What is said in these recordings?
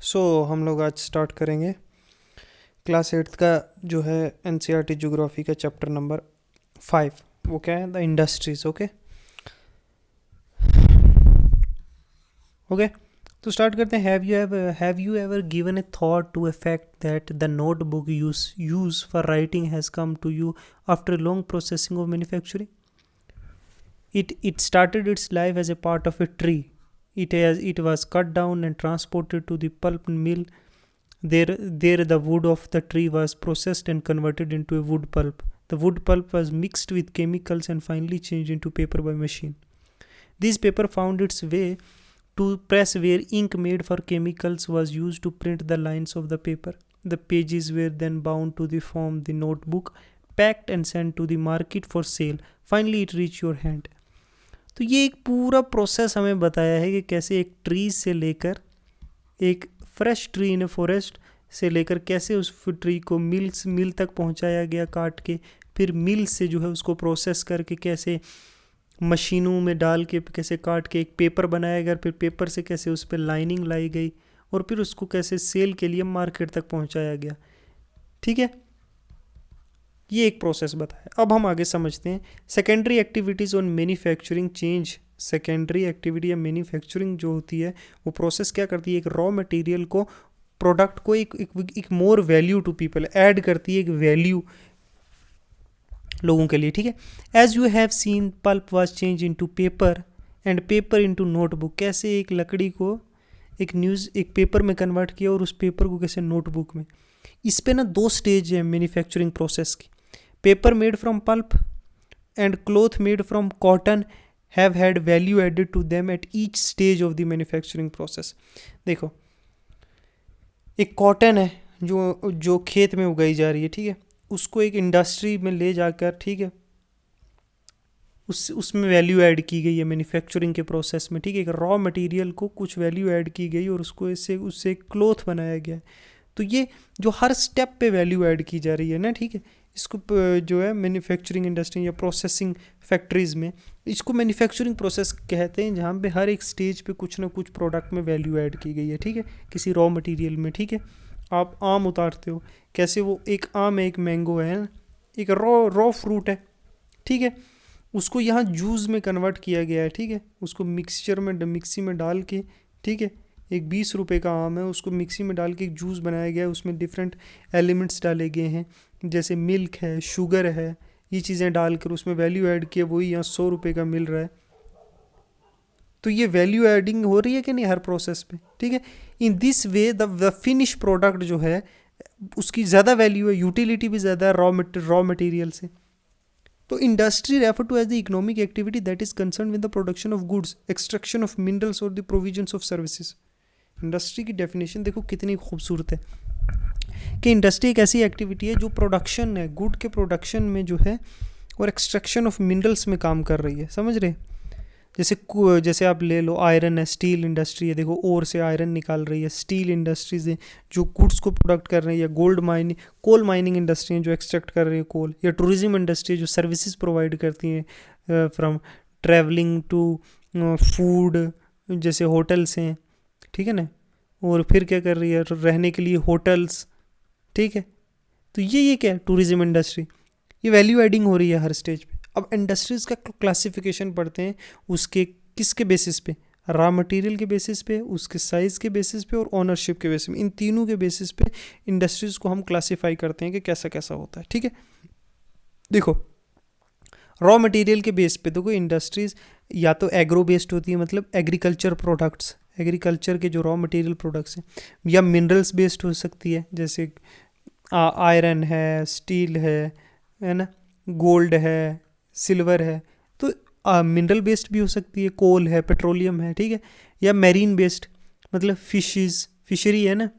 हम लोग आज स्टार्ट करेंगे क्लास 8th का जो है एनसीईआरटी ज्योग्राफी का चैप्टर नंबर 5। वो क्या है? The industries. ओके ओके तो स्टार्ट करते हैं। Have you ever given a thought to affect that the notebook use for writing has come to you after long processing of manufacturing? It started its life as a part of a tree. It was cut down and transported to the pulp mill. There the wood of the tree was processed and converted into a wood pulp. The wood pulp was mixed with chemicals and finally changed into paper by machine. This paper found its way to press where ink made for chemicals was used to print the lines of the paper. The pages were then bound to form the notebook, packed and sent to the market for sale. Finally it reached your hand. तो ये एक पूरा process हमें बताया है कि कैसे एक ट्री से लेकर एक fresh tree in a forest से लेकर कैसे उस ट्री को मिल तक पहुंचाया गया काट के, फिर मिल से जो है उसको प्रोसेस करके कैसे मशीनों में डाल के कैसे काट के एक पेपर बनाया गया, फिर पेपर से कैसे उस पर लाइनिंग लाई गई और फिर उसको कैसे सेल के लिए मार्केट तक पहुंचाया गया। ठीक है, ये एक प्रोसेस बताया। अब हम आगे समझते हैं secondary activities on manufacturing change. Secondary activity या मैन्युफैक्चरिंग जो होती है वो प्रोसेस क्या करती है? एक रॉ मटेरियल को, प्रोडक्ट को एक more value to people add करती है, एक वैल्यू लोगों के लिए। ठीक है, as you have seen pulp was change into paper and paper into notebook. कैसे एक लकड़ी को एक पेपर में कन्वर्ट किया और उस पेपर को कैसे नोटबुक में। इस पे ना 2 स्टेज है मैन्युफैक्चरिंग प्रोसेस की। Paper made from pulp and cloth made from cotton have had value added to them at each stage of the manufacturing process. देखो, एक कॉटन है जो खेत में उगाई जा रही है, ठीक है, उसको एक इंडस्ट्री में ले जाकर, ठीक है, उसमें वैल्यू ऐड की गई है मैन्युफैक्चरिंग के प्रोसेस में। ठीक है, एक रॉ मटेरियल को कुछ वैल्यू ऐड की गई और उसको उससे क्लॉथ बनाया गया है। तो ये जो हर स्टेप पे वैल्यू ऐड की जा रही है ना, ठीक है, इसको जो है मैन्युफैक्चरिंग इंडस्ट्री या प्रोसेसिंग फैक्ट्रीज में इसको मैन्युफैक्चरिंग प्रोसेस कहते हैं, जहाँ पे हर एक स्टेज पे कुछ ना कुछ प्रोडक्ट में वैल्यू ऐड की गई है। ठीक है, किसी रॉ मटेरियल में। ठीक है, आप आम उतारते हो, कैसे वो एक आम है, एक मैंगो है ना, एक रॉ फ्रूट है, ठीक है, उसको यहाँ जूस में कन्वर्ट किया गया है। ठीक है, उसको मिक्सी में डाल के, ठीक है, एक 20 रुपये का आम है, उसको मिक्सी में डाल के एक जूस बनाया गया है, उसमें डिफरेंट एलिमेंट्स डाले गए हैं, जैसे मिल्क है, शुगर है, ये चीज़ें डालकर उसमें वैल्यू ऐड किया, वही यहाँ 100 रुपये का मिल रहा है। तो ये वैल्यू एडिंग हो रही है कि नहीं हर प्रोसेस पे? ठीक है, in this way the finish product जो है उसकी ज़्यादा वैल्यू है, यूटिलिटी भी ज़्यादा है रॉ मटेरियल से। तो industry refer to as the economic activity that is concern with the production of goods, extraction of minerals और the provisions of services. Industry की डेफिनेशन देखो कितनी खूबसूरत है कि इंडस्ट्री एक ऐसी एक्टिविटी है जो प्रोडक्शन है, गुड के प्रोडक्शन में जो है और एक्सट्रैक्शन ऑफ मिनरल्स में काम कर रही है। समझ रहे? जैसे आप ले लो आयरन है, स्टील इंडस्ट्री है, देखो ओर से आयरन निकाल रही है, स्टील इंडस्ट्रीज है जो गुड्स को प्रोडक्ट कर रही है, कोल माइनिंग इंडस्ट्री है जो एक्सट्रैक्ट कर रही है कोल, या टूरिज्म इंडस्ट्री जो सर्विसेज प्रोवाइड करती हैं फ्रॉम ट्रैवलिंग टू फूड, जैसे होटल्स हैं, ठीक है ना, और फिर क्या कर रही है, रहने के लिए होटल्स। ठीक है, तो ये क्या है? Tourism industry. ये वैल्यू एडिंग हो रही है हर स्टेज पे। अब इंडस्ट्रीज़ का क्लासिफिकेशन पढ़ते हैं, उसके किसके बेसिस पे? रॉ मटेरियल के बेसिस पे, उसके साइज़ के बेसिस पे और ओनरशिप के बेसिस पे। इन तीनों के बेसिस पे इंडस्ट्रीज़ को हम क्लासीफाई करते हैं कि कैसा कैसा होता है। ठीक है, देखो रॉ मटेरियल के बेस पे देखो इंडस्ट्रीज़ या तो एग्रो बेस्ड होती है, मतलब एग्रीकल्चर प्रोडक्ट्स, एग्रीकल्चर के जो रॉ मटेरियल प्रोडक्ट्स हैं, या मिनरल्स बेस्ड हो सकती है, जैसे आयरन है, स्टील है ना, गोल्ड है, सिल्वर है। तो मिनरल बेस्ड भी हो सकती है, कोल है, पेट्रोलियम है, ठीक है, या मैरीन बेस्ड मतलब फिशरी है ना,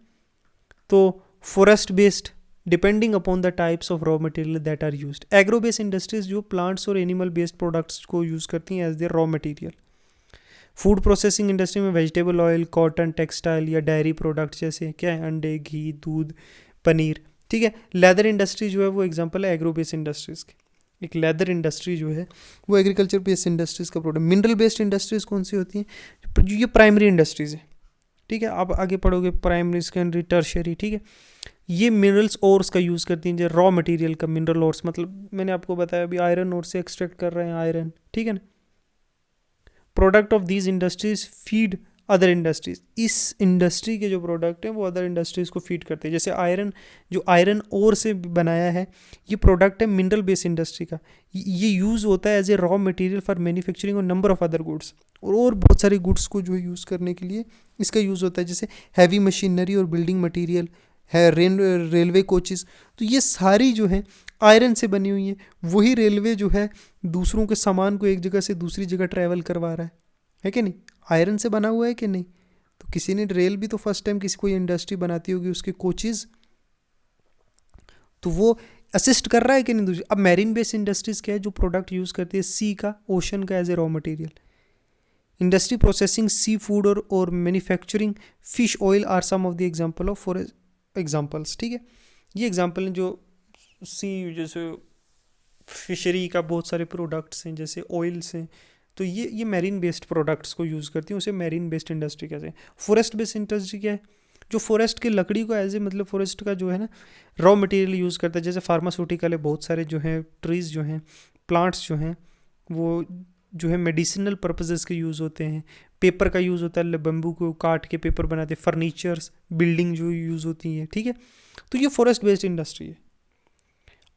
तो forest based depending upon the types of raw material that are used. Agro based industries जो प्लांट्स और एनिमल बेस्ड प्रोडक्ट्स को यूज़ करती हैं as their raw material. Food processing industry में वेजिटेबल ऑयल, कॉटन, टेक्सटाइल या dairy product जैसे क्या है, अंडे, घी, दूध, पनीर। ठीक है, लेदर इंडस्ट्री जो है वो एग्जांपल है एग्रो बेस्ड इंडस्ट्रीज़ की। एक लेदर इंडस्ट्री जो है वो एग्रीकल्चर बेस्ड इंडस्ट्रीज़ का प्रोडक्ट। मिनरल बेस्ड इंडस्ट्रीज़ कौन सी होती हैं? ये प्राइमरी इंडस्ट्रीज़ है। ठीक है। आप आगे पढ़ोगे प्राइमरी, सेकेंडरी, टर्शियरी, ठीक है। ये मिनरल्स ओर्स का यूज़ करती हैं, जो रॉ मटेरियल का मिनरल ओर्स, मतलब मैंने आपको बताया अभी आयरन ओर से एक्सट्रैक्ट कर रहे हैं आयरन, ठीक है ना। Product of these industries feed other industries, इस इंडस्ट्री के जो प्रोडक्ट हैं वो अदर इंडस्ट्रीज़ को फीड करते हैं। जैसे आयरन, जो आयरन ओर से बनाया है, ये प्रोडक्ट है मिनरल बेस्ड इंडस्ट्री का। ये यूज़ होता है as a raw material for manufacturing और नंबर ऑफ अदर गुड्स, और बहुत सारे गुड्स को जो है यूज़ करने के लिए इसका यूज़ होता है, जैसे हैवी मशीनरी और बिल्डिंग मटीरियल है, रेलवे कोचेस। तो ये सारी जो है आयरन से बनी हुई है। वही रेलवे जो है दूसरों के सामान को एक जगह से दूसरी जगह ट्रैवल करवा रहा है कि नहीं, आयरन से बना हुआ है कि नहीं। तो किसी ने रेल भी तो फर्स्ट टाइम किसी कोई इंडस्ट्री बनाती होगी, उसके कोचेस, तो वो असिस्ट कर रहा है कि नहीं दूसरी। अब मैरीन बेस्ड इंडस्ट्रीज़ क्या है, जो प्रोडक्ट यूज़ करती है सी का, ओशन का as a raw material. Industry processing sea food और manufacturing fish oil are some of the example of for examples, ठीक है। ये एग्जाम्पल हैं जो सी, जैसे फिशरी का बहुत सारे प्रोडक्ट्स हैं, जैसे ऑयल्स हैं, तो ये मैरीन बेस्ड प्रोडक्ट्स को यूज़ करती हैं, उसे मैरीन बेस्ड इंडस्ट्री कहते हैं। फॉरेस्ट बेस्ड इंडस्ट्री क्या है, जो फॉरेस्ट की लकड़ी को एज ए, मतलब फॉरेस्ट का जो है ना रॉ मटेरियल यूज़ करता है। जैसे फार्मास्यूटिकल है, बहुत सारे जो हैं ट्रीज़ जो हैं, प्लांट्स जो हैं, वो जो है मेडिसिनल पर्पसेस के यूज़ होते हैं। पेपर का यूज़ होता है, बम्बू को काट के पेपर बनाते हैं, फर्नीचर्स, बिल्डिंग जो यूज़ होती है, ठीक है। तो ये फॉरेस्ट बेस्ड इंडस्ट्री है।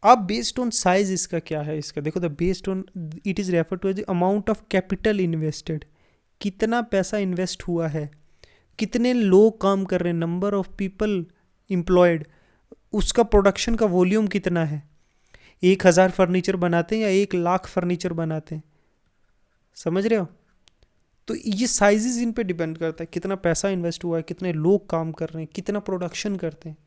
अब बेस्ड ऑन साइज इसका क्या है, इसका देखो, the based on it is refer to as amount of capital invested, कितना पैसा इन्वेस्ट हुआ है, कितने लोग काम कर रहे हैं, नंबर ऑफ पीपल एम्प्लॉयड, उसका प्रोडक्शन का वॉल्यूम कितना है। 1000 फर्नीचर बनाते हैं या 1 लाख फर्नीचर बनाते हैं, समझ रहे हो। तो ये साइजेस इन पे डिपेंड करता है, कितना पैसा इन्वेस्ट हुआ है, कितने लोग काम कर रहे हैं, कितना प्रोडक्शन करते हैं।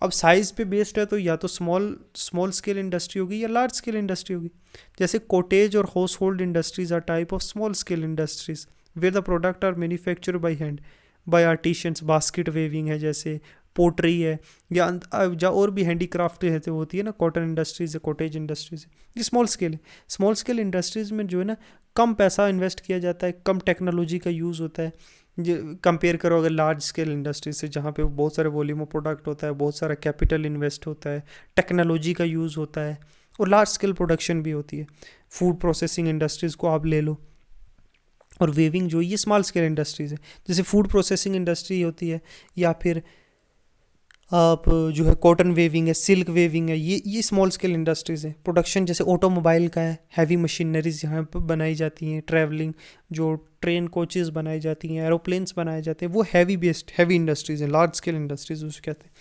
अब साइज़ पे बेस्ड है, तो या तो स्मॉल स्केल इंडस्ट्री होगी या लार्ज स्केल इंडस्ट्री होगी। जैसे कॉटेज और house hold industries are type of small scale industries where the product are manufacture by hand by artisans. Basket weaving है, जैसे पोट्री है, या और भी हैंडीक्राफ्ट है, तो होती है ना, कॉटन इंडस्ट्रीज है, कॉटेज इंडस्ट्रीज है, ये स्मॉल स्केल है। स्मॉल स्केल इंडस्ट्रीज़ में जो है ना कम पैसा इन्वेस्ट किया जाता है, कम टेक्नोलॉजी का यूज़ होता है। कंपेयर करो अगर लार्ज स्केल इंडस्ट्री से, जहाँ पे बहुत सारे वॉल्यूम ऑफ प्रोडक्ट होता है, बहुत सारा कैपिटल इन्वेस्ट होता है, टेक्नोलॉजी का यूज़ होता है, और लार्ज स्केल प्रोडक्शन भी होती है। फूड प्रोसेसिंग इंडस्ट्रीज़ को आप ले लो, और वेविंग जो ये स्मॉल स्केल इंडस्ट्रीज़ है। जैसे फूड प्रोसेसिंग इंडस्ट्री होती है, या फिर आप जो है कॉटन वेविंग है, सिल्क वेविंग है, ये स्मॉल स्केल इंडस्ट्रीज़ है। प्रोडक्शन जैसे ऑटोमोबाइल का है, हैवी मशीनरीज यहाँ पर बनाई जाती हैं, ट्रैवलिंग जो ट्रेन कोचेस बनाई जाती हैं, एरोप्लेन्स बनाए जाते हैं, वो हैवी इंडस्ट्रीज़ हैं, लार्ज स्केल इंडस्ट्रीज़ उसे कहते हैं।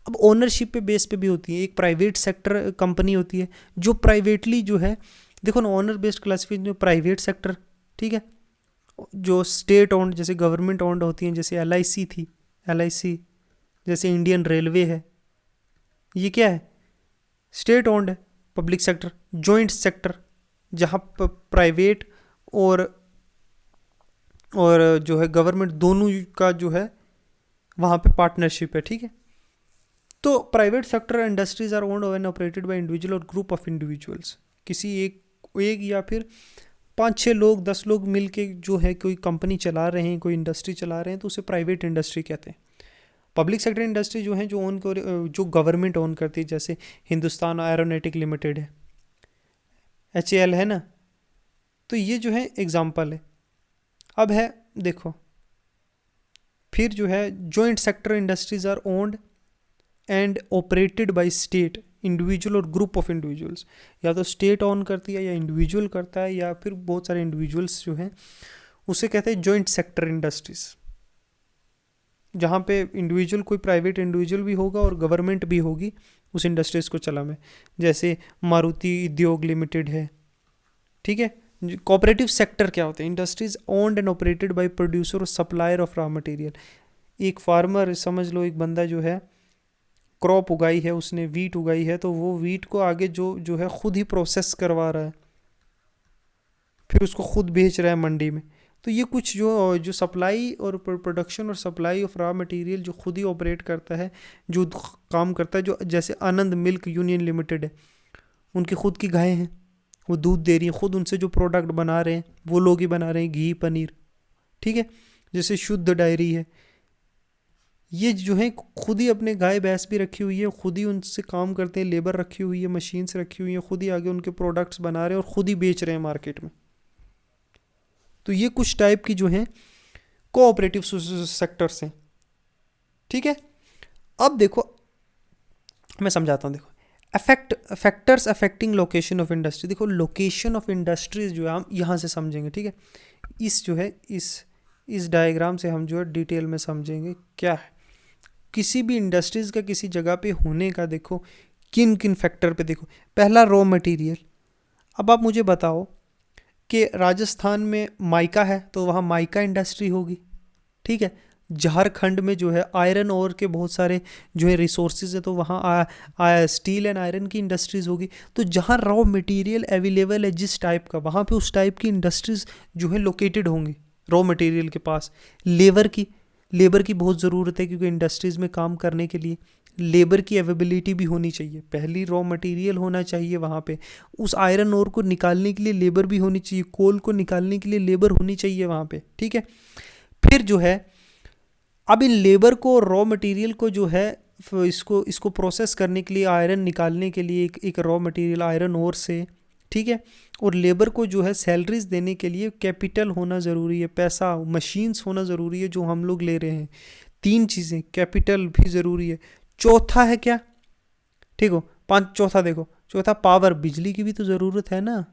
अब ओनरशिप पे बेस पे भी होती है। एक प्राइवेट सेक्टर कंपनी होती है जो प्राइवेटली जो है, देखो ना, ओनर बेस्ड क्लासिफिकेशन, जो प्राइवेट सेक्टर, ठीक है, जो स्टेट ओन्ड, जैसे गवर्नमेंट ओन्ड होती हैं, जैसे LIC थी, LIC, जैसे इंडियन रेलवे है, ये क्या है, स्टेट ओन्ड है। पब्लिक सेक्टर, जॉइंट सेक्टर, जहाँ प्राइवेट और जो है गवर्नमेंट दोनों का जो है वहाँ पे पार्टनरशिप है, ठीक है। तो private sector industries are owned and operated by individual और ग्रुप ऑफ इंडिविजुअल्स। किसी एक या फिर 5-6 लोग, 10 लोग मिलके जो है कोई कंपनी चला रहे हैं, कोई इंडस्ट्री चला रहे हैं, तो उसे प्राइवेट इंडस्ट्री कहते हैं। पब्लिक सेक्टर इंडस्ट्री जो है, जो गवर्नमेंट ओन करती है, जैसे हिंदुस्तान एरोनॉटिक लिमिटेड है, HAL है ना, तो ये जो है एग्जाम्पल है। अब है देखो, फिर जो है joint sector industries are owned and operated by state, individual और ग्रुप ऑफ इंडिविजुअल्स। या तो स्टेट ओन करती है, या इंडिविजुअल करता है, या फिर बहुत सारे इंडिविजुअल्स जो हैं, उसे कहते हैं जॉइंट सेक्टर इंडस्ट्रीज, जहाँ पे इंडिविजुअल, कोई प्राइवेट इंडिविजुअल भी होगा और गवर्नमेंट भी होगी उस इंडस्ट्रीज को चला में। जैसे मारुति उद्योग लिमिटेड है, ठीक है। कोऑपरेटिव सेक्टर क्या होते हैं, industries owned and operated bye producer और सप्लायर ऑफ रॉ मटेरियल। एक फार्मर समझ लो, एक बंदा जो है क्रॉप उगाई है, उसने वीट उगाई है, तो वो वीट को आगे जो है खुद ही प्रोसेस करवा रहा है, फिर उसको खुद बेच रहा है मंडी में। तो ये कुछ जो सप्लाई और प्रोडक्शन और सप्लाई ऑफ रॉ मटेरियल जो खुद ही ऑपरेट करता है, जो काम करता है, जो जैसे आनंद मिल्क यूनियन लिमिटेड है, उनकी खुद की गायें हैं, वो दूध दे रही हैं, खुद उनसे जो प्रोडक्ट बना रहे हैं वो लोग ही बना रहे हैं, घी, पनीर, ठीक है। जैसे शुद्ध डायरी है, ये जो है खुद ही अपने गाय भैंस भी रखी हुई है, खुद ही उनसे काम करते हैं, लेबर रखी हुई है, मशीन्स रखी हुई है, खुद ही आगे उनके प्रोडक्ट्स बना रहे हैं और खुद ही बेच रहे हैं मार्केट में। तो ये कुछ टाइप की जो है कोऑपरेटिव सेक्टर्स हैं, ठीक है। अब देखो मैं समझाता हूँ, देखो factors affecting location of industry. देखो लोकेशन ऑफ इंडस्ट्रीज जो है हम यहाँ से समझेंगे, ठीक है। इस जो है इस डायग्राम से हम जो है डिटेल में समझेंगे क्या है किसी भी इंडस्ट्रीज का किसी जगह पे होने का। देखो किन किन फैक्टर पे, देखो पहला रॉ मटेरियल। अब आप मुझे बताओ कि राजस्थान में माइका है तो वहाँ माइका इंडस्ट्री होगी, ठीक है। झारखंड में जो है आयरन और के बहुत सारे जो है रिसोर्सेज है तो वहाँ स्टील एंड आयरन की इंडस्ट्रीज होगी। तो जहाँ रॉ मटेरियल अवेलेबल है जिस टाइप का, वहाँ पे उस टाइप की इंडस्ट्रीज जो है लोकेटेड होंगी रॉ मटेरियल के पास। लेबर की बहुत ज़रूरत है क्योंकि इंडस्ट्रीज़ में काम करने के लिए लेबर की अवेलेबिलिटी भी होनी चाहिए। पहली रॉ मटेरियल होना चाहिए वहाँ पे, उस आयरन ओर को निकालने के लिए लेबर भी होनी चाहिए, कोल को निकालने के लिए लेबर होनी चाहिए वहाँ पे, ठीक है। फिर जो है अब इन लेबर को रॉ मटेरियल को जो है इसको प्रोसेस करने के लिए, आयरन निकालने के लिए एक रॉ मटेरियल आयरन ओर से, ठीक है। और लेबर को जो है सैलरीज देने के लिए कैपिटल होना ज़रूरी है, पैसा मशीन्स होना ज़रूरी है जो हम लोग ले रहे हैं। तीन चीज़ें, कैपिटल भी ज़रूरी है। चौथा है क्या, ठीक हो चौथा देखो, चौथा पावर, बिजली की भी तो ज़रूरत है ना,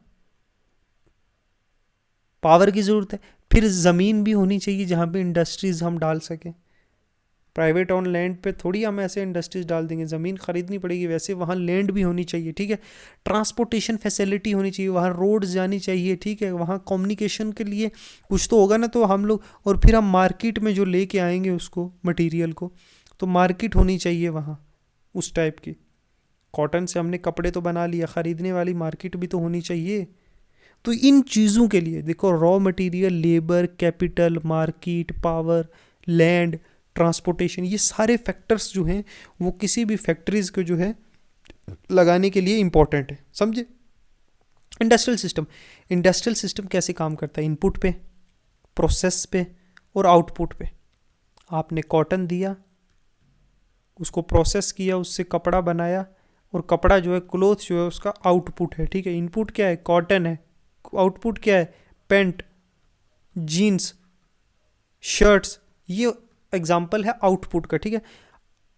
पावर की ज़रूरत है। फिर ज़मीन भी होनी चाहिए जहाँ पे इंडस्ट्रीज़ हम डाल सकें। प्राइवेट ऑन लैंड पे थोड़ी हम ऐसे इंडस्ट्रीज डाल देंगे, ज़मीन खरीदनी पड़ेगी, वैसे वहाँ लैंड भी होनी चाहिए, ठीक है। ट्रांसपोर्टेशन फैसिलिटी होनी चाहिए, वहाँ रोड्स जानी चाहिए, ठीक है। वहाँ कम्युनिकेशन के लिए कुछ तो होगा ना, तो हम लोग और फिर हम मार्केट में जो लेके आएंगे उसको मटेरियल को, तो मार्केट होनी चाहिए वहाँ उस टाइप की। कॉटन से हमने कपड़े तो बना लिया, ख़रीदने वाली मार्केट भी तो होनी चाहिए। तो इन चीज़ों के लिए देखो raw material, labour, capital, market, power, land, transportation, ये सारे फैक्टर्स जो हैं वो किसी भी फैक्ट्रीज को जो है लगाने के लिए इंपॉर्टेंट है, समझे। इंडस्ट्रियल सिस्टम कैसे काम करता है, इनपुट पे, प्रोसेस पे और आउटपुट पे। आपने कॉटन दिया, उसको प्रोसेस किया, उससे कपड़ा बनाया, और कपड़ा जो है क्लोथ जो है उसका आउटपुट है, ठीक है। इनपुट क्या है, कॉटन है, आउटपुट क्या है, पैंट, जीन्स, शर्ट्स, ये एग्जाम्पल है आउटपुट का, ठीक है।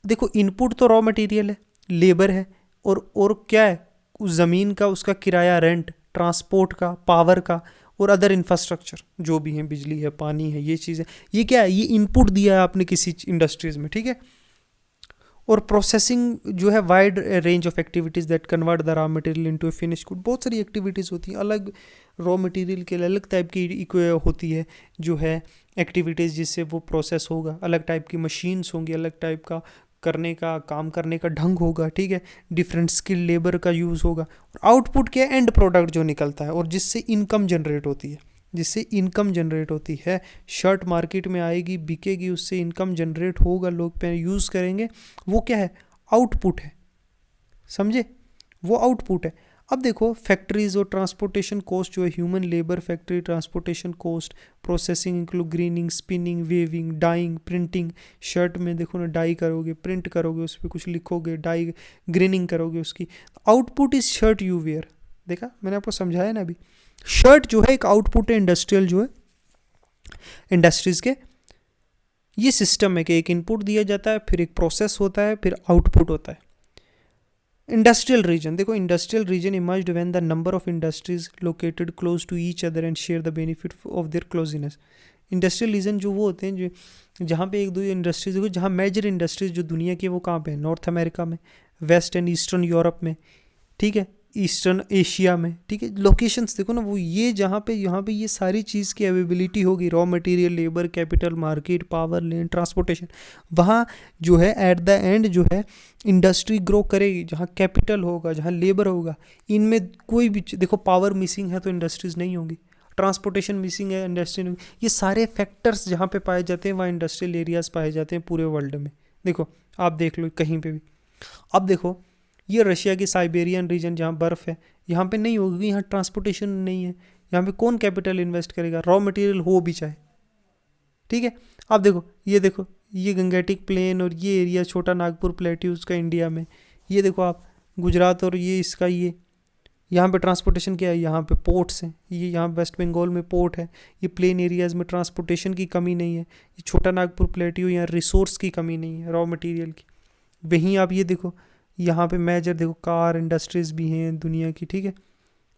देखो इनपुट तो रॉ मटेरियल है, लेबर है, और क्या है, उस ज़मीन का उसका किराया, रेंट, ट्रांसपोर्ट का, पावर का और अदर इंफ्रास्ट्रक्चर जो भी है, बिजली है, पानी है, ये चीज़ें, ये क्या है, ये इनपुट दिया है आपने किसी इंडस्ट्रीज में, ठीक है। और प्रोसेसिंग जो है wide range of activities that convert the raw material into A finish good. बहुत सारी एक्टिविटीज़ होती हैं, अलग रॉ मटेरियल के लिए अलग टाइप की होती है जो है एक्टिविटीज़ जिससे वो प्रोसेस होगा, अलग टाइप की मशीन्स होंगी, अलग टाइप का काम करने का ढंग होगा, ठीक है। डिफरेंट स्किल लेबर का यूज़ होगा। और आउटपुट क्या है, एंड प्रोडक्ट जो निकलता है और जिससे इनकम जनरेट होती है, शर्ट मार्केट में आएगी, बिकेगी, उससे इनकम जनरेट होगा, लोग पे यूज़ करेंगे, वो क्या है, आउटपुट है, समझे, वो आउटपुट है। अब देखो फैक्ट्रीज और ट्रांसपोर्टेशन कॉस्ट जो है, human labour, factory transportation cost, processing include greening, spinning, weaving, dyeing, printing. Shirt में देखो ना, डाई करोगे, प्रिंट करोगे, उस पर कुछ लिखोगे, डाई ग्रीनिंग करोगे उसकी, output is shirt you wear. देखा मैंने आपको समझाया ना अभी, शर्ट जो है एक आउटपुट है इंडस्ट्रियल, जो है इंडस्ट्रीज के ये सिस्टम है कि एक इनपुट दिया जाता है, फिर एक प्रोसेस होता है, फिर आउटपुट होता है। इंडस्ट्रियल रीजन, देखो industrial region emerged when the number of industries located close to each other and share the benefit of their closeness. Industrial region जो वो होते हैं जो जहाँ पे एक दो इंडस्ट्रीज देखो, जहाँ मेजर इंडस्ट्रीज जो दुनिया की, वो कहाँ पे है, नॉर्थ अमेरिका में, वेस्ट एंड ईस्टर्न यूरोप में, ठीक है, ईस्टर्न एशिया में, ठीक है। लोकेशंस देखो ना, वो ये यहाँ पे ये सारी चीज़ की अवेलेबिलिटी होगी, raw material, labour, capital, market, power, land, transportation, वहाँ जो है एट द एंड जो है इंडस्ट्री ग्रो करेगी, जहाँ कैपिटल होगा, जहाँ लेबर होगा। इनमें कोई भी देखो, पावर मिसिंग है तो इंडस्ट्रीज नहीं होंगी, ट्रांसपोर्टेशन मिसिंग है, इंडस्ट्री नहीं, ये सारे फैक्टर्स जहाँ पे पाए जाते हैं वहाँ इंडस्ट्रियल एरियाज पाए जाते हैं पूरे वर्ल्ड में। देखो आप देख लो कहीं पे भी। अब देखो ये रशिया की साइबेरियन रीजन जहाँ बर्फ़ है, यहाँ पे नहीं होगी, यहाँ ट्रांसपोर्टेशन नहीं है, यहाँ पे कौन कैपिटल इन्वेस्ट करेगा, रॉ मटेरियल हो भी चाहे, ठीक है। आप देखो ये गंगेटिक प्लेन और ये एरिया छोटा नागपुर प्लेट्यूज का इंडिया में, ये देखो आप गुजरात और ये इसका ये यहाँ पे ट्रांसपोर्टेशन क्या है, यहाँ पे पोर्ट्स हैं, ये यहाँ वेस्ट बंगाल में पोर्ट है, ये प्लेन एरियाज़ में ट्रांसपोर्टेशन की कमी नहीं है, ये छोटा नागपुर प्लेट्यू यहाँ रिसोर्स की कमी नहीं है, रॉ मटेरियल की। वहीं आप ये देखो यहाँ पे मेजर देखो कार इंडस्ट्रीज़ भी हैं दुनिया की, ठीक है।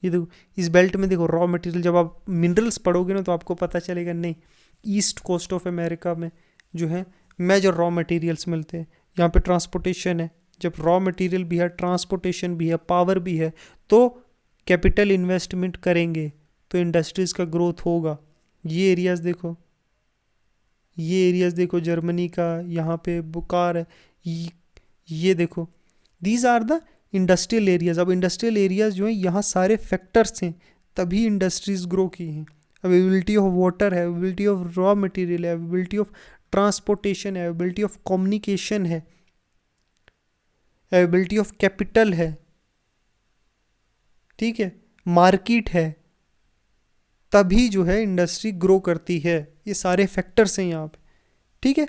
ये देखो इस बेल्ट में देखो रॉ मटेरियल, जब आप मिनरल्स पढ़ोगे ना तो आपको पता चलेगा नहीं, ईस्ट कोस्ट ऑफ अमेरिका में जो है मेजर रॉ मटेरियल्स मिलते हैं। यहाँ पे ट्रांसपोर्टेशन है, जब रॉ मटेरियल भी है, ट्रांसपोर्टेशन भी है, पावर भी है, तो कैपिटल इन्वेस्टमेंट करेंगे तो इंडस्ट्रीज़ का ग्रोथ होगा। ये एरियाज़ देखो, ये एरियाज़ देखो जर्मनी का, यहाँ पे बुकार है, ये देखो these are the industrial areas. अब इंडस्ट्रियल एरियाज़ जो है यहाँ सारे फैक्टर्स हैं तभी इंडस्ट्रीज़ ग्रो की हैं। अवेलेबिलिटी ऑफ वाटर है, अवेलेबिलिटी ऑफ रॉ मटेरियल है, अवेलेबिलिटी ऑफ ट्रांसपोर्टेशन है, अवेलेबिलिटी ऑफ कम्युनिकेशन है, अवेलेबिलिटी ऑफ कैपिटल है, ठीक है, मार्केट है, तभी जो है इंडस्ट्री ग्रो करती है। ये सारे फैक्टर्स हैं यहाँ पे, ठीक है।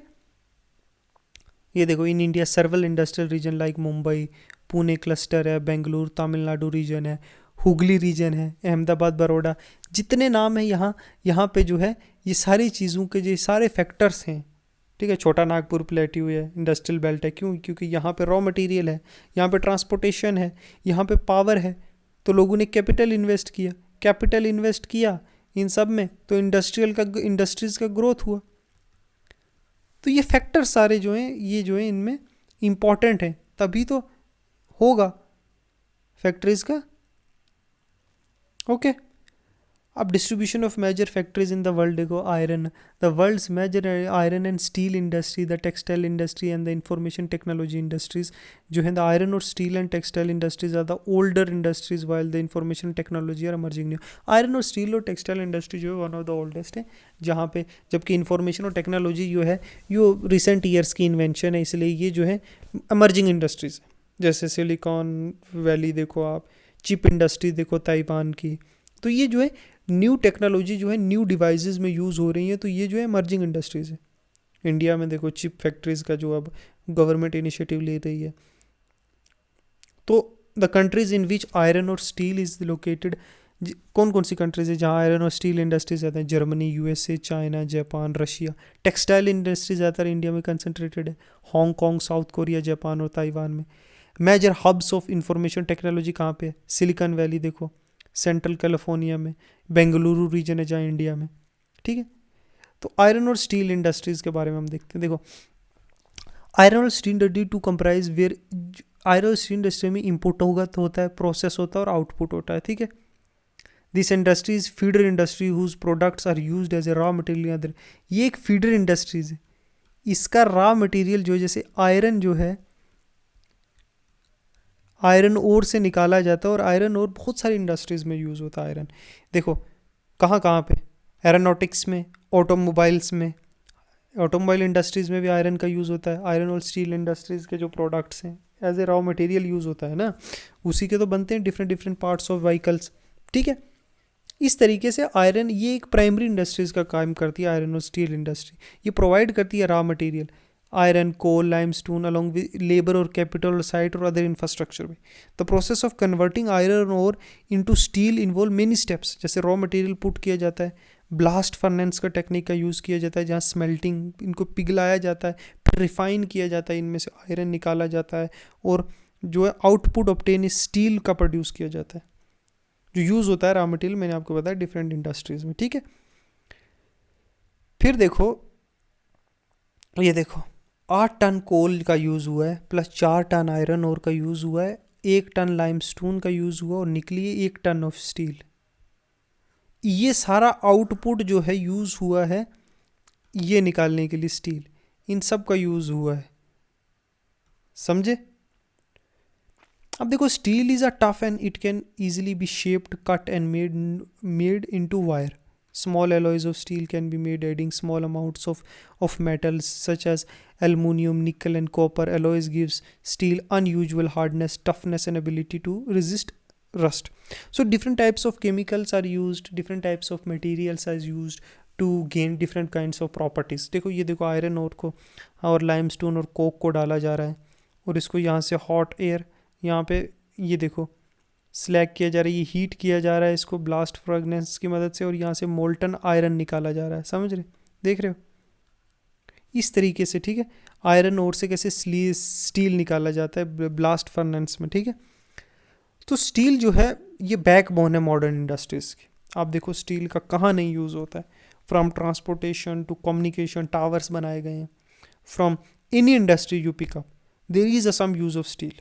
ये देखो in India सर्वल industrial region like Mumbai, Pune cluster है, बेंगलुरु तमिलनाडु रीजन है, हुगली रीजन है, अहमदाबाद बड़ौदा, जितने नाम है यहाँ पे जो है ये सारी चीज़ों के जो सारे फैक्टर्स हैं, ठीक है। छोटा नागपुर प्लेट्यू है, इंडस्ट्रियल बेल्ट है, क्यों? क्योंकि यहाँ पे रॉ मटेरियल है, यहाँ पे ट्रांसपोर्टेशन है, यहाँ पे पावर है, तो लोगों ने कैपिटल इन्वेस्ट किया इन सब में, तो इंडस्ट्रीज़ का ग्रोथ हुआ। तो ये फैक्टर सारे जो हैं ये जो है इनमें इम्पॉर्टेंट हैं, तभी तो होगा फैक्ट्रीज़ का, ओके। अब distribution of major factories in the world देखो, iron, the world's major iron and steel industry, the textile industry and the information technology industries जो है, द आयरन और steel and textile industries are the older industries while the information technology are emerging new. Iron और steel और textile industry जो है one of the oldest है, जहाँ पे जबकि इंफॉर्मेशन और टेक्नोलॉजी जो है यो रिसेंट ईयर्स की इन्वेंशन है, इसलिए ये जो है इमर्जिंग इंडस्ट्रीज है। जैसे सिलिकॉन वैली देखो आप, चिप इंडस्ट्री देखो ताइवान की, तो ये जो है न्यू टेक्नोलॉजी जो है न्यू डिवाइसेस में यूज़ हो रही है, तो ये जो है इमर्जिंग इंडस्ट्रीज़ है। इंडिया में देखो चिप फैक्ट्रीज़ का जो अब गवर्नमेंट इनिशिएटिव ले रही है, तो the countries in which iron और स्टील इज़ लोकेटेड, कौन कौन सी कंट्रीज़ है जहाँ आयरन और स्टील इंडस्ट्रीज ज़्यादा है? Germany, USA, China, Japan, Russia. Textile industry ज़्यादातर इंडिया में कंसनट्रेटेड है, हांगकॉन्ग, साउथ कोरिया, जापान और ताइवान में। Major hubs of information technology कहाँ पे है? सिलिकॉन वैली देखो, सेंट्रल कैलिफोर्निया में, बेंगलुरु रीजन है जहाँ इंडिया में, ठीक है। तो आयरन और स्टील इंडस्ट्रीज़ के बारे में हम देखते हैं। देखो आयरन और steel industry to comprise where, iron और स्टील इंडस्ट्री में इनपुट होगा तो होता है, प्रोसेस होता है और आउटपुट होता है, ठीक है। This industry is feeder industry whose products are used as a raw material other. ये एक फीडर इंडस्ट्रीज है, इसका रॉ मटेरियल जो जैसे आयरन जो है आयरन ओर से निकाला जाता है, और आयरन ओर बहुत सारी इंडस्ट्रीज़ में यूज़ होता है आयरन। देखो कहाँ कहाँ पे, एरोनॉटिक्स में, ऑटोमोबाइल्स में, ऑटोमोबाइल इंडस्ट्रीज़ में भी आयरन का यूज़ होता है। आयरन और स्टील इंडस्ट्रीज़ के जो प्रोडक्ट्स हैं as a raw material use होता है ना, उसी के तो बनते हैं डिफरेंट पार्ट्स ऑफ व्हीकल्स, ठीक है। इस तरीके से आयरन ये एक प्राइमरी इंडस्ट्रीज़ का काम करती है, आयरन और स्टील इंडस्ट्री। ये प्रोवाइड करती है raw material, iron, coal, limestone along with labour और कैपिटल और साइट और अदर इंफ्रास्ट्रक्चर में। The process of converting iron ore into steel involve many steps. जैसे रॉ मटेरियल पुट किया जाता है, ब्लास्ट फर्नेंस का टेक्निक का यूज़ किया जाता है, जहाँ स्मेल्टिंग, इनको पिघलाया जाता है, फिर रिफाइन किया जाता है, इनमें से आयरन निकाला जाता है, और जो है आउटपुट ऑब्टेन स्टील का प्रोड्यूस किया जाता है, जो यूज़ होता है रॉ मटेरियल, मैंने आपको बताया डिफरेंट इंडस्ट्रीज़ में, ठीक है। फिर देखो ये देखो 8 टन कोल का यूज़ हुआ है, प्लस 4 टन आयरन ओर का यूज़ हुआ है, 1 टन लाइमस्टोन का यूज़ हुआ, और निकली है 1 टन ऑफ स्टील। ये सारा आउटपुट जो है यूज़ हुआ है ये निकालने के लिए स्टील, इन सब का यूज़ हुआ है, समझे। अब देखो steel is a tough and it can easily B shaped, cut and made into wire. Small alloys of steel can be made adding small amounts of metals such as aluminum, nickel and copper. Alloys gives steel unusual hardness, toughness and ability to resist rust. So different types of chemicals are used, different types of materials are used to gain different kinds of properties. देखो ये देखो iron ore को और limestone और Coke को डाला जा रहा है और इसको यहाँ से हॉट एयर यहाँ पे ये देखो स्लैग किया जा रहा है, ये हीट किया जा रहा है इसको ब्लास्ट फ्रेगनेंस की मदद से और यहाँ से मोल्टन आयरन निकाला जा रहा है। समझ रहे, देख रहे हो इस तरीके से, ठीक है। आयरन ओर से कैसे स्टील निकाला जाता है ब्लास्ट फर्नेस में, ठीक है। तो स्टील जो है ये बैकबोन है मॉडर्न इंडस्ट्रीज की। आप देखो स्टील का कहाँ नहीं यूज़ होता है, from transportation to communication, towers बनाए गए हैं, from any industry you pick up there is a some use of steel.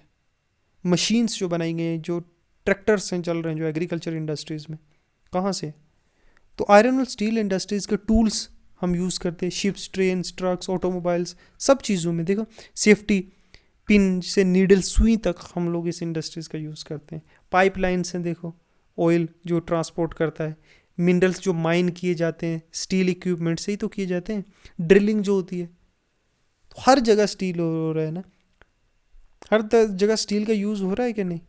Machines जो बनाई गई हैं, जो ट्रैक्टर्स हैं चल रहे हैं जो एग्रीकल्चर इंडस्ट्रीज़ में, कहाँ से? तो आयरन और स्टील इंडस्ट्रीज़ के टूल्स हम यूज़ करते हैं शिप्स, ट्रेन्स, ट्रक्स, ऑटोमोबाइल्स, सब चीज़ों में। देखो सेफ्टी पिन से नीडल सुई तक हम लोग इस इंडस्ट्रीज़ का यूज़ करते हैं। पाइपलाइंस हैं, देखो ऑयल जो ट्रांसपोर्ट करता है, मिनरल्स जो माइन किए जाते हैं स्टील इक्विपमेंट से ही तो किए जाते हैं, ड्रिलिंग जो होती है, तो हर जगह स्टील हो रहा है ना, हर जगह स्टील का यूज़ हो रहा है कि नहीं?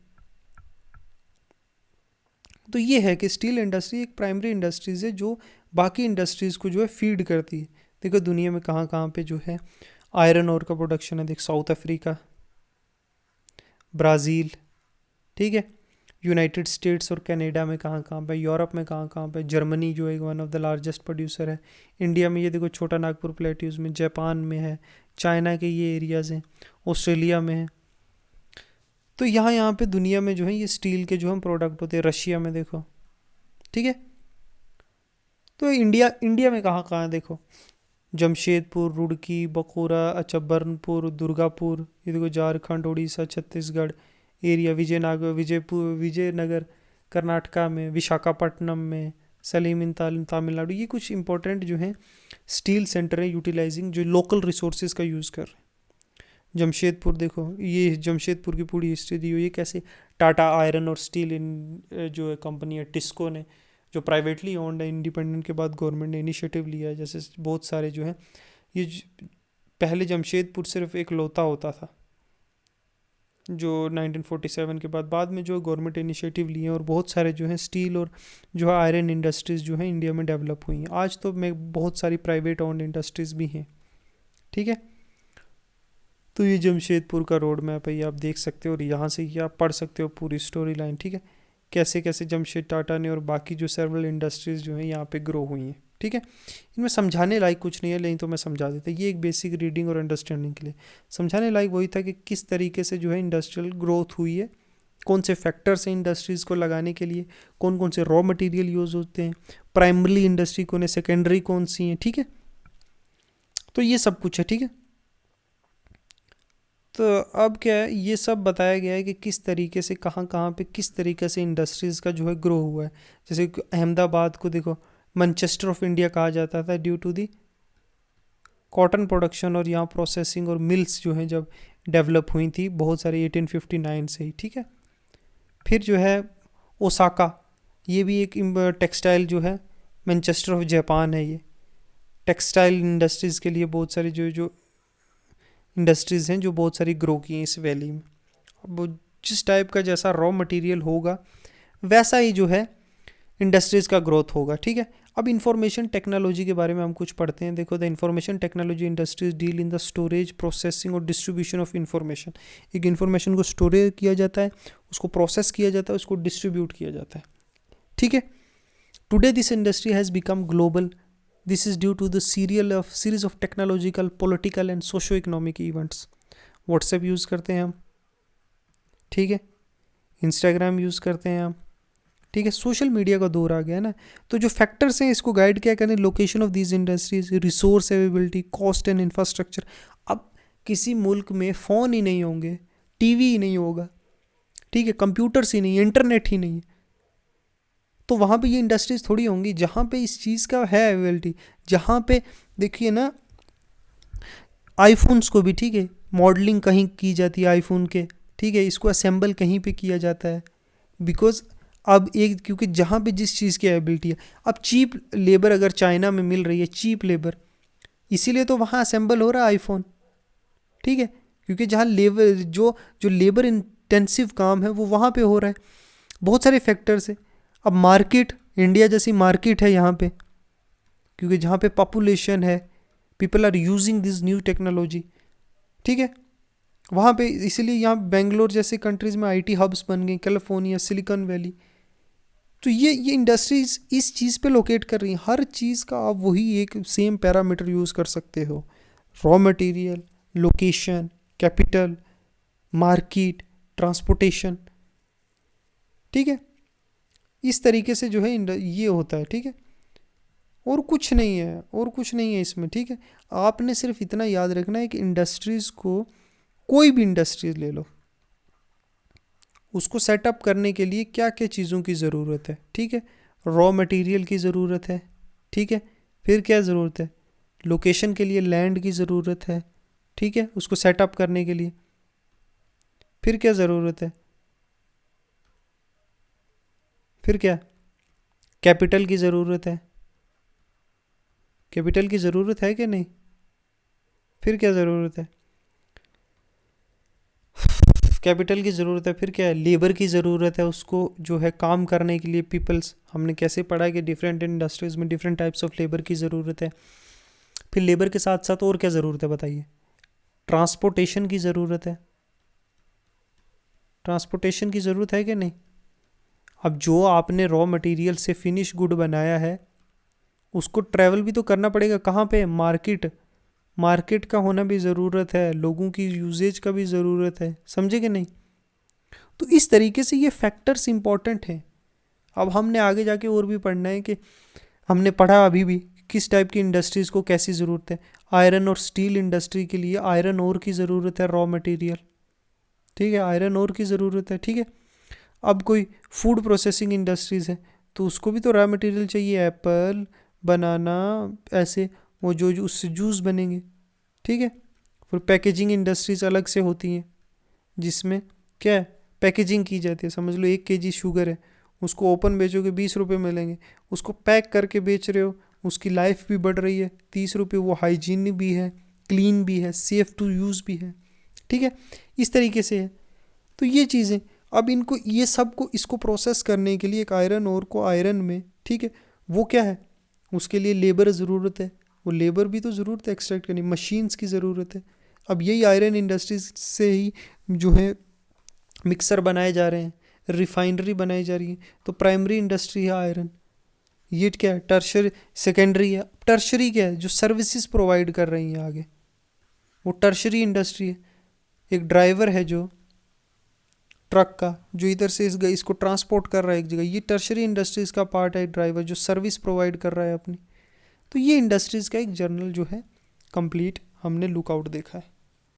तो ये है कि स्टील इंडस्ट्री एक प्राइमरी इंडस्ट्रीज़ है जो बाकी इंडस्ट्रीज़ को जो है फीड करती है। देखो दुनिया में कहाँ कहाँ पे जो है आयरन ओर का प्रोडक्शन है, देख साउथ अफ्रीका, ब्राज़ील, ठीक है, यूनाइटेड स्टेट्स और कनाडा में कहाँ कहाँ पे, यूरोप में कहाँ कहाँ पे, जर्मनी जो है one of the largest producer है, इंडिया में ये देखो छोटा नागपुर प्लेट्यूज में, जापान में है, चाइना के ये एरियाज़ हैं, ऑस्ट्रेलिया में है। तो यहाँ पे दुनिया में जो है ये स्टील के जो हम प्रोडक्ट होते हैं, रशिया में देखो, ठीक है। तो इंडिया में कहाँ कहाँ देखो, जमशेदपुर, रुड़की, बकोरा, अच्छा बर्नपुर, दुर्गापुर, ये देखो झारखंड, उड़ीसा, छत्तीसगढ़ एरिया, विजयनगर कर्नाटका में, विशाखापट्टनम में, सलीम इन तमिलनाडु। ये कुछ इंपॉर्टेंट जो हैं स्टील सेंटर है यूटिलाइजिंग जो लोकल रिसोर्सेज का यूज़ कर रहे हैं। जमशेदपुर देखो, ये जमशेदपुर की पूरी हिस्ट्री दी हुई है कैसे टाटा आयरन और स्टील इन जो है कंपनी है टिस्को ने, जो प्राइवेटली ओन्ड है, इंडिपेंडेंट के बाद गवर्नमेंट ने इनिशिएटिव लिया है। जैसे बहुत सारे जो है ये पहले जमशेदपुर सिर्फ एक लौता होता था जो 1947 के बाद में जो गवर्नमेंट इनिशिएटिव लिए और बहुत सारे जो है स्टील और जो है आयरन इंडस्ट्रीज़ जो है इंडिया में डेवलप हुई हैं। आज तो में बहुत सारी प्राइवेट ओन्ड इंडस्ट्रीज़ भी हैं, ठीक है। तो ये जमशेदपुर का रोड मैप है, ये आप देख सकते हो और यहाँ से ही आप पढ़ सकते हो पूरी स्टोरी लाइन, ठीक है, कैसे कैसे जमशेद टाटा ने और बाकी जो सेवरल इंडस्ट्रीज़ जो हैं यहाँ पे ग्रो हुई हैं, ठीक है। इनमें समझाने लायक कुछ नहीं है, लेकिन तो मैं समझा देता, ये एक बेसिक रीडिंग और अंडरस्टैंडिंग के लिए समझाने लायक वही था कि किस तरीके से जो है इंडस्ट्रियल ग्रोथ हुई है, कौन से फैक्टर्स हैं इंडस्ट्रीज़ को लगाने के लिए, कौन कौन से रॉ मटेरियल यूज़ होते हैं, प्राइमरी इंडस्ट्री कौन है, सेकेंडरी कौन सी हैं, ठीक है। तो ये सब कुछ है, ठीक है। तो अब क्या है, ये सब बताया गया है कि किस तरीके से कहाँ कहाँ पे किस तरीके से इंडस्ट्रीज़ का जो है ग्रो हुआ है। जैसे अहमदाबाद को देखो मैनचेस्टर ऑफ इंडिया कहा जाता था due to the cotton production और यहाँ प्रोसेसिंग और मिल्स जो हैं जब डेवलप हुई थी बहुत सारी 1859 से ही, ठीक है। फिर जो है ओसाका, ये भी एक टेक्सटाइल जो है मैनचेस्टर ऑफ जापान है, ये टेक्सटाइल इंडस्ट्रीज़ के लिए बहुत सारी जो इंडस्ट्रीज़ हैं जो बहुत सारी ग्रो की हैं इस वैली में। अब जिस टाइप का जैसा रॉ मटेरियल होगा वैसा ही जो है इंडस्ट्रीज़ का ग्रोथ होगा, ठीक है। अब इंफॉर्मेशन टेक्नोलॉजी के बारे में हम कुछ पढ़ते हैं। देखो the information technology industries deal in the storage, processing और डिस्ट्रीब्यूशन ऑफ इंफॉर्मेशन। एक इंफॉर्मेशन को स्टोरेज किया जाता है, उसको प्रोसेस किया जाता है, उसको डिस्ट्रीब्यूट किया जाता है, ठीक है। Today this industry has become global. This is due to the series of technological, political and socio-economic events. WhatsApp use करते हैं हम, ठीक है, इंस्टाग्राम यूज़ करते हैं हम, ठीक है, सोशल मीडिया का दौर आ गया है ना। तो जो फैक्टर्स हैं इसको गाइड क्या करें, location of these industries, resource availability, cost and infrastructure. अब किसी मुल्क में फ़ोन ही नहीं होंगे, टीवी ही नहीं होगा, ठीक है, कंप्यूटर्स ही नहीं, इंटरनेट ही नहीं, तो वहाँ पे ये इंडस्ट्रीज़ थोड़ी होंगी जहाँ पे इस चीज़ का है अवेलेबिलिटी। जहाँ पे देखिए ना आईफोन्स को भी, ठीक है, मॉडलिंग कहीं की जाती है आईफोन के, ठीक है, इसको असेंबल कहीं पे किया जाता है, बिकॉज अब एक क्योंकि जहाँ पे जिस चीज़ की अवेलेबिलिटी है, अब चीप लेबर अगर चाइना में मिल रही है, चीप लेबर, इसीलिए तो वहाँ असेंबल हो रहा है आईफोन, ठीक है, क्योंकि जहाँ लेबर जो लेबर इंटेंसिव काम है वो वहाँ पे हो रहा है। बहुत सारे फैक्टर्स है। अब मार्केट, इंडिया जैसी मार्केट है यहाँ पे, क्योंकि जहाँ पे पॉपुलेशन है, people are using this new technology, ठीक है, वहाँ पे इसीलिए यहाँ बेंगलोर जैसे कंट्रीज़ में आईटी हब्स बन गए, कैलिफोर्निया, सिलिकॉन वैली। तो ये इंडस्ट्रीज इस चीज़ पे लोकेट कर रही हैं। हर चीज़ का आप वही एक सेम पैरामीटर यूज़ कर सकते हो, raw material, location, capital, market, transportation, ठीक है। इस तरीके से जो है ये होता है, ठीक है। और कुछ नहीं है, और कुछ नहीं है इसमें, ठीक है। आपने सिर्फ इतना याद रखना है कि इंडस्ट्रीज़ को, कोई भी इंडस्ट्रीज ले लो, उसको सेटअप करने के लिए क्या क्या चीज़ों की ज़रूरत है, ठीक है। रॉ मटेरियल की ज़रूरत है, ठीक है। फिर क्या ज़रूरत है, लोकेशन के लिए लैंड की ज़रूरत है, ठीक है, उसको सेटअप करने के लिए। फिर क्या ज़रूरत है, फिर क्या, कैपिटल की ज़रूरत है। कैपिटल की ज़रूरत है कि नहीं? फिर क्या ज़रूरत है, कैपिटल की ज़रूरत है। फिर क्या है, लेबर की ज़रूरत है, उसको जो है काम करने के लिए, पीपल्स, हमने कैसे पढ़ा है कि डिफरेंट इंडस्ट्रीज़ में डिफरेंट टाइप्स ऑफ लेबर की ज़रूरत है। फिर लेबर के साथ साथ और क्या ज़रूरत है बताइए, ट्रांसपोर्टेशन की ज़रूरत है। ट्रांसपोर्टेशन की ज़रूरत है कि नहीं? अब जो आपने रॉ मटेरियल से फिनिश गुड बनाया है, उसको ट्रैवल भी तो करना पड़ेगा, कहाँ पे, मार्केट। मार्केट का होना भी ज़रूरत है, लोगों की यूजेज का भी ज़रूरत है, समझे कि नहीं? तो इस तरीके से ये फैक्टर्स इंपॉर्टेंट हैं। अब हमने आगे जाके और भी पढ़ना है कि हमने पढ़ा अभी भी किस टाइप की इंडस्ट्रीज़ को कैसी ज़रूरत है। आयरन और स्टील इंडस्ट्री के लिए आयरन ओर की ज़रूरत है, रॉ मटेरियल, ठीक है, आयरन ओर की ज़रूरत है, ठीक है। अब कोई फूड प्रोसेसिंग इंडस्ट्रीज़ है तो उसको भी तो रॉ मटेरियल चाहिए, एप्पल, बनाना, ऐसे वो जो उससे जूस बनेंगे, ठीक है। फिर पैकेजिंग इंडस्ट्रीज अलग से होती हैं, जिसमें क्या है, पैकेजिंग की जाती है। समझ लो 1 kg शुगर है, उसको ओपन बेचोगे 20 रुपये मिलेंगे, उसको पैक करके बेच रहे हो, उसकी लाइफ भी बढ़ रही है, 30 रुपये। वो हाइजीन भी है, क्लीन भी है, सेफ़ टू यूज़ भी है, ठीक है। इस तरीके से है। तो ये चीज़ें, अब इनको, ये सब को, इसको प्रोसेस करने के लिए एक आयरन ओर को आयरन में, ठीक है, वो क्या है, उसके लिए लेबर ज़रूरत है, वो लेबर भी तो ज़रूरत है एक्सट्रैक्ट करनी, मशीन्स की ज़रूरत है। अब यही आयरन इंडस्ट्रीज से ही जो है मिक्सर बनाए जा रहे हैं, रिफाइनरी बनाई जा रही है। तो प्राइमरी इंडस्ट्री है आयरन, ये क्या है, टर्शरी, सेकेंडरी है। टर्शरी क्या है, जो सर्विसेज प्रोवाइड कर रही हैं आगे, वो टर्शरी इंडस्ट्री है। एक ड्राइवर है जो ट्रक का, जो इधर से इसको ट्रांसपोर्ट कर रहा है एक जगह, ये टर्शरी इंडस्ट्रीज का पार्ट है। ड्राइवर जो सर्विस प्रोवाइड कर रहा है अपनी। तो ये इंडस्ट्रीज़ का एक जर्नल जो है कंप्लीट हमने लुकआउट देखा है।